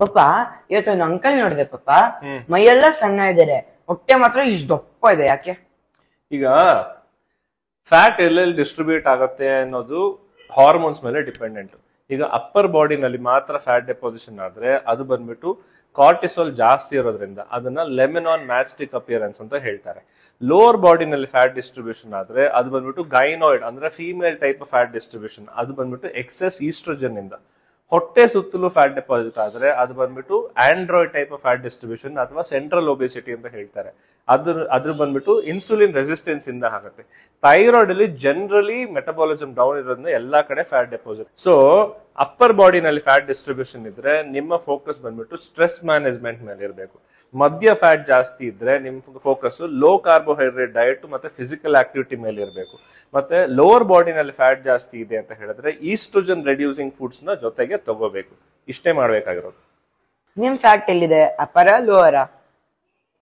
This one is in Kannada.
ಪಾಪ ಇವತ್ತೊಂದು ಅಂಕಲ್ ನೋಡಿದೆ ಪಾಪ, ಮೈಯೆಲ್ಲ ಸಣ್ಣ ಇದ್ದಾರೆ, ಹೊಟ್ಟೆ ಮಾತ್ರ ಇಷ್ಟು ದಪ್ಪ ಇದೆ. ಯಾಕೆ? ಈಗ ಫ್ಯಾಟ್ ಎಲ್ಲೆಲ್ಲಿ ಡಿಸ್ಟ್ರಿಬ್ಯೂಟ್ ಆಗುತ್ತೆ ಅನ್ನೋದು ಹಾರ್ಮೋನ್ಸ್ ಮೇಲೆ ಡಿಪೆಂಡೆಂಟ್. ಈಗ ಅಪ್ಪರ್ ಬಾಡಿನಲ್ಲಿ ಮಾತ್ರ ಫ್ಯಾಟ್ ಡೆಪೋಸಿಷನ್ ಆದ್ರೆ ಅದು ಬಂದ್ಬಿಟ್ಟು ಕಾರ್ಟಿಸೋಲ್ ಜಾಸ್ತಿ ಇರೋದ್ರಿಂದ ಅದನ್ನ ಲೆಮೆನಾನ್ ಮ್ಯಾಚ್ಟಿಕ್ ಅಪಿಯರೆನ್ಸ್ ಅಂತ ಹೇಳ್ತಾರೆ. ಲೋವರ್ ಬಾಡಿನಲ್ಲಿ ಫ್ಯಾಟ್ ಡಿಸ್ಟ್ರಿಬ್ಯೂಷನ್ ಆದ್ರೆ ಅದು ಬಂದ್ಬಿಟ್ಟು ಗೈನಾಯ್ಡ್ ಅಂದ್ರೆ ಫೀಮೇಲ್ ಟೈಪ್ ಫ್ಯಾಟ್ ಡಿಸ್ಟ್ರಿಬ್ಯೂಷನ್, ಅದು ಬಂದ್ಬಿಟ್ಟು ಎಕ್ಸೆಸ್ ಈಸ್ಟ್ರೋಜನ್ ಇಂದ. ಹೊಟ್ಟೆ ಸುತ್ತಲೂ ಫ್ಯಾಟ್ ಡೆಪಾಸಿಟ್ ಆದ್ರೆ ಅದು ಬಂದ್ಬಿಟ್ಟು Android type of fat distribution ಅಥವಾ ಸೆಂಟ್ರಲ್ ಒಬೆಸಿಟಿ ಅಂತ ಹೇಳ್ತಾರೆ. ಅದ್ರ ಬಂದ್ಬಿಟ್ಟು ಇನ್ಸುಲಿನ್ ರೆಸಿಸ್ಟೆನ್ಸ್ ಇಂದ ಆಗುತ್ತೆ. ಥೈರಾಯ್ಡ್ ಅಲ್ಲಿ ಜನರಲಿ ಮೆಟಬಾಲಿಸಮ್ ಡೌನ್ ಇರೋದ್ರಿಂದ ಎಲ್ಲಾ ಕಡೆ ಫ್ಯಾಟ್ ಡೆಪಾಸಿಟ್. ಸೊ ಅಪ್ಪರ್ ಬಾಡಿನಲ್ಲಿ ಫ್ಯಾಟ್ ಡಿಸ್ಟ್ರಿಬ್ಯೂಷನ್ ಇದ್ರೆ ನಿಮ್ಮ ಫೋಕಸ್ ಬಂದ್ಬಿಟ್ಟು ಸ್ಟ್ರೆಸ್ ಮ್ಯಾನೇಜ್ಮೆಂಟ್ ಮೇಲೆ ಇರಬೇಕು. ಮಧ್ಯ ಫ್ಯಾಟ್ ಜಾಸ್ತಿ ಇದ್ರೆ ನಿಮ್ ಫೋಕಸ್ ಲೋ ಕಾರ್ಬೋಹೈಡ್ರೇಟ್ ಡಯಟ್ ಮತ್ತೆ ಫಿಸಿಕಲ್ ಆಕ್ಟಿವಿಟಿ ಮೇಲೆ ಇರಬೇಕು. ಮತ್ತೆ ಲೋವರ್ ಬಾಡಿನಲ್ಲಿ ಫ್ಯಾಟ್ ಜಾಸ್ತಿ ಇದೆ ಅಂತ ಹೇಳಿದ್ರೆ ಈಸ್ಟ್ರೋಜನ್ ರೆಡ್ಯೂಸಿಂಗ್ ಫುಡ್ಸ್ ನ ಜೊತೆಗೆ ತಗೋಬೇಕು. ಇಷ್ಟೇ ಮಾಡ್ಬೇಕಾಗಿರೋದು. ನಿಮ್ ಫ್ಯಾಟ್ ಎಲ್ಲಿದೆ, ಅಪ್ಪರ ಲೋವರ?